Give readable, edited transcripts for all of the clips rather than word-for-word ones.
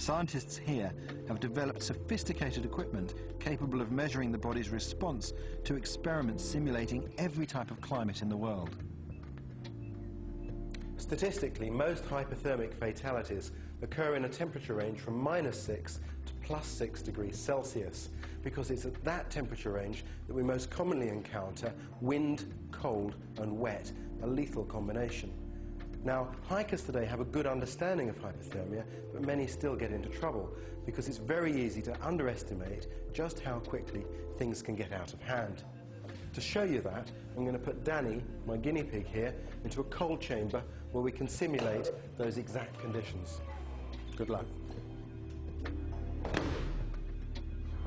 Scientists here have developed sophisticated equipment capable of measuring the body's response to experiments simulating every type of climate in the world. Statistically, most hypothermic fatalities occur in a temperature range from -6 to +6 degrees Celsius, because it's at that temperature range that we most commonly encounter wind, cold and wet, a lethal combination. Now, hikers today have a good understanding of hypothermia, but many still get into trouble because it's very easy to underestimate just how quickly things can get out of hand. To show you that, I'm going to put Danny, my guinea pig here, into a cold chamber where we can simulate those exact conditions. Good luck.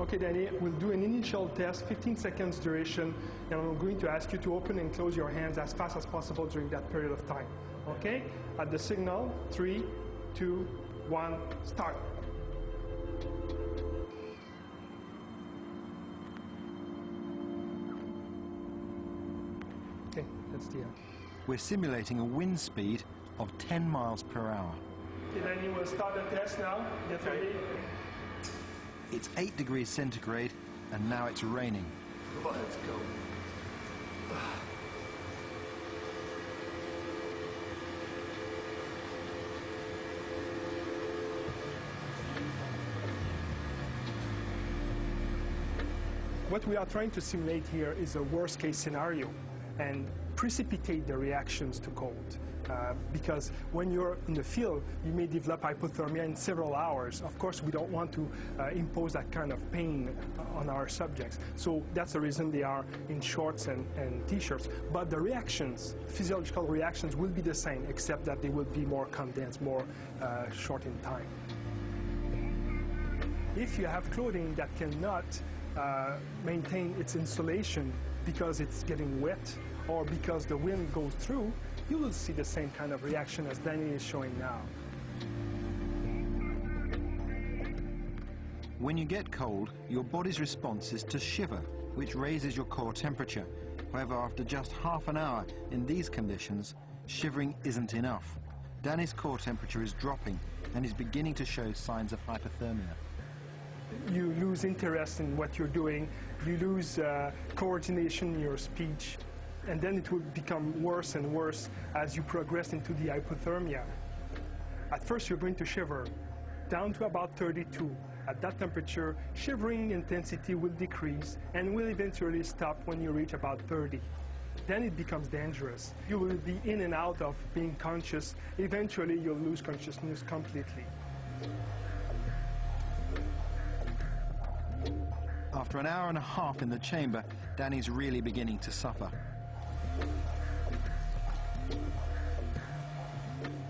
Okay, Danny, we'll do an initial test, 15 seconds duration, and I'm going to ask you to open and close your hands as fast as possible during that period of time. Okay? At the signal, 3, 2, 1, start. Okay, that's the end. We're simulating a wind speed of 10 miles per hour. Okay, Danny, we'll start the test now. Get ready. It's 8 degrees centigrade, and now it's raining. Let's go. What we are trying to simulate here is a worst-case scenario and precipitate the reactions to cold. Because when you're in the field, you may develop hypothermia in several hours. Of course, we don't want to impose that kind of pain on our subjects. So that's the reason they are in shorts and t-shirts. But the reactions, physiological reactions, will be the same, except that they will be more condensed, more short in time. If you have clothing that cannot maintain its insulation because it's getting wet or because the wind goes through, you will see the same kind of reaction as Danny is showing now. When you get cold, your body's response is to shiver, which raises your core temperature. However, after just half an hour in these conditions, shivering isn't enough. Danny's core temperature is dropping and is beginning to show signs of hypothermia. You lose interest in what you're doing, you lose coordination in your speech, and then it will become worse and worse as you progress into the hypothermia. At first you're going to shiver down to about 32. At that temperature, shivering intensity will decrease and will eventually stop when you reach about 30. Then it becomes dangerous. You will be in and out of being conscious. Eventually you'll lose consciousness completely. After an hour and a half in the chamber, Danny's really beginning to suffer.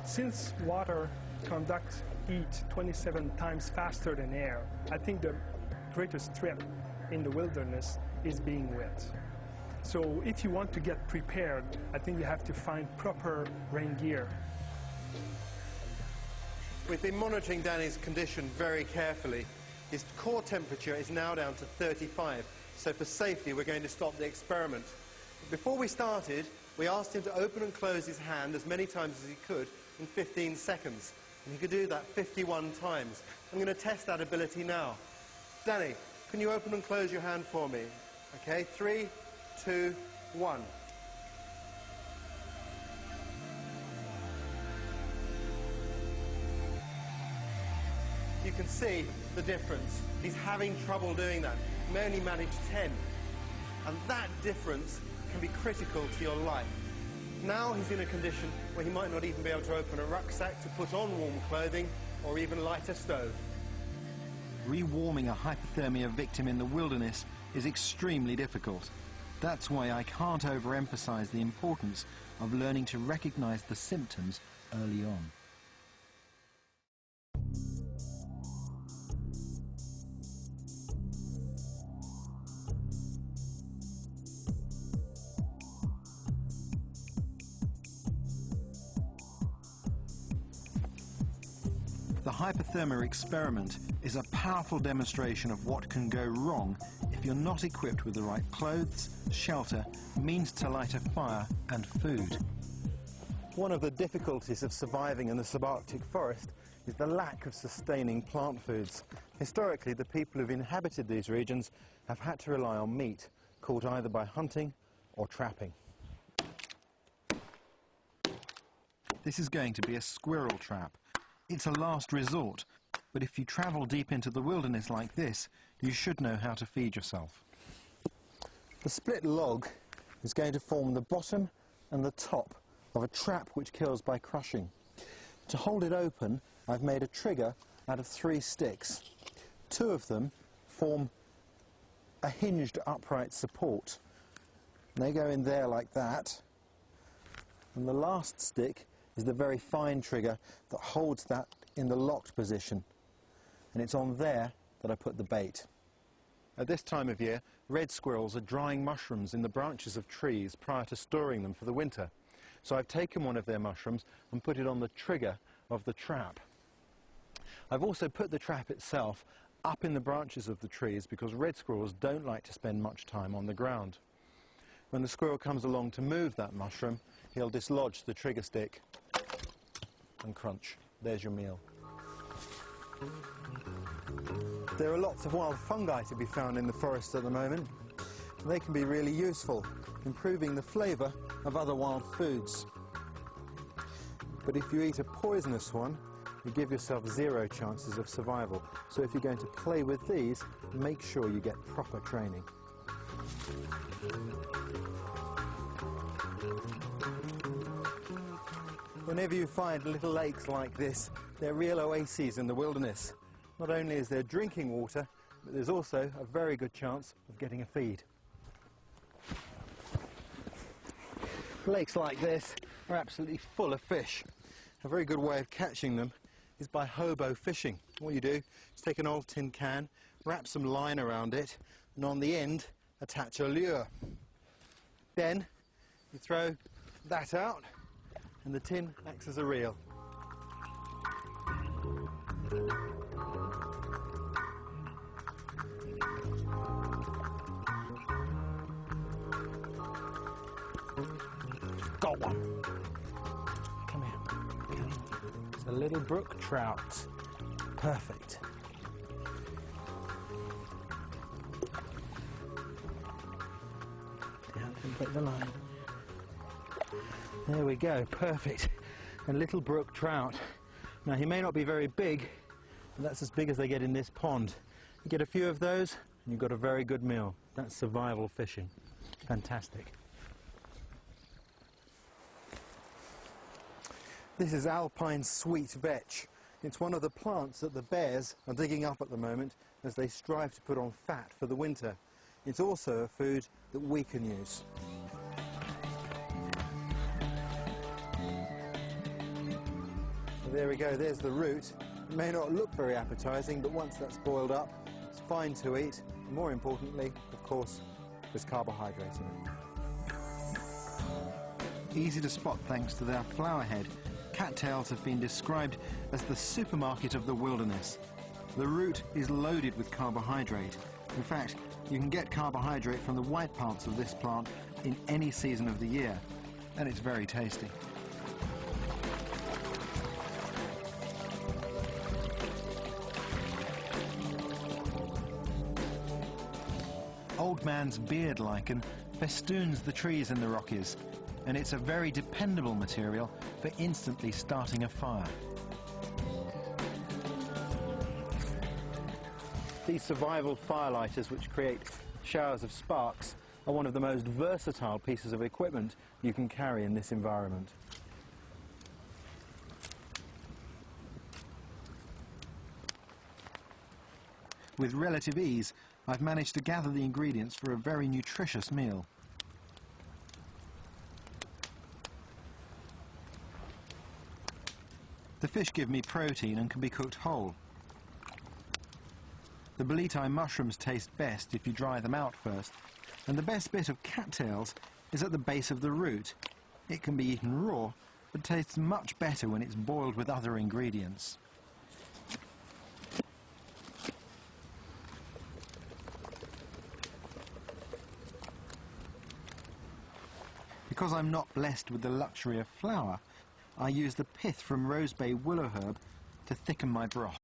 Since water conducts heat 27 times faster than air, I think the greatest threat in the wilderness is being wet. So if you want to get prepared, I think you have to find proper rain gear. We've been monitoring Danny's condition very carefully. His core temperature is now down to 35, so for safety we're going to stop the experiment. Before we started, we asked him to open and close his hand as many times as he could in 15 seconds. And he could do that 51 times. I'm going to test that ability now. Danny, can you open and close your hand for me? Okay, 3, 2, 1. You can see the difference. He's having trouble doing that. He may only manage 10. And that difference can be critical to your life. Now he's in a condition where he might not even be able to open a rucksack to put on warm clothing or even light a stove. Rewarming a hypothermia victim in the wilderness is extremely difficult. That's why I can't overemphasize the importance of learning to recognize the symptoms early on. The hypothermia experiment is a powerful demonstration of what can go wrong if you're not equipped with the right clothes, shelter, means to light a fire and food. One of the difficulties of surviving in the subarctic forest is the lack of sustaining plant foods. Historically, the people who've inhabited these regions have had to rely on meat, caught either by hunting or trapping. This is going to be a squirrel trap. It's a last resort, but if you travel deep into the wilderness like this, you should know how to feed yourself. The split log is going to form the bottom and the top of a trap which kills by crushing. To hold it open, I've made a trigger out of 3 sticks. 2 of them form a hinged upright support. And they go in there like that. And the last stick is the very fine trigger that holds that in the locked position. And it's on there that I put the bait. At this time of year, red squirrels are drying mushrooms in the branches of trees prior to storing them for the winter. So I've taken one of their mushrooms and put it on the trigger of the trap. I've also put the trap itself up in the branches of the trees because red squirrels don't like to spend much time on the ground. When the squirrel comes along to move that mushroom, he'll dislodge the trigger stick and crunch. There's your meal. There are lots of wild fungi to be found in the forest at the moment. They can be really useful, improving the flavour of other wild foods. But if you eat a poisonous one, you give yourself 0 chances of survival. So if you're going to play with these, make sure you get proper training. Whenever you find little lakes like this, they're real oases in the wilderness. Not only is there drinking water, but there's also a very good chance of getting a feed. Lakes like this are absolutely full of fish. A very good way of catching them is by hobo fishing. What you do is take an old tin can, wrap some line around it, and on the end attach a lure. Then you throw that out and the tin acts as a reel. Got one. Come here. Come. It's a little brook trout. Perfect. Down and put the line. There we go. Perfect. A little brook trout. Now he may not be very big, but that's as big as they get in this pond. You get a few of those and you've got a very good meal. That's survival fishing. Fantastic. This is alpine sweet vetch. It's one of the plants that the bears are digging up at the moment as they strive to put on fat for the winter. It's also a food that we can use. So there we go, there's the root. It may not look very appetizing, but once that's boiled up, it's fine to eat. And more importantly, of course, there's carbohydrate in it. Easy to spot thanks to their flower head. Cattails have been described as the supermarket of the wilderness. The root is loaded with carbohydrate. In fact, you can get carbohydrate from the white parts of this plant in any season of the year, and it's very tasty. Old man's beard lichen festoons the trees in the Rockies, and it's a very dependable material for instantly starting a fire. These survival firelighters, which create showers of sparks, are one of the most versatile pieces of equipment you can carry in this environment. With relative ease, I've managed to gather the ingredients for a very nutritious meal. The fish give me protein and can be cooked whole. The boleti mushrooms taste best if you dry them out first, and the best bit of cattails is at the base of the root. It can be eaten raw, but tastes much better when it's boiled with other ingredients. Because I'm not blessed with the luxury of flour, I use the pith from rosebay willow herb to thicken my broth.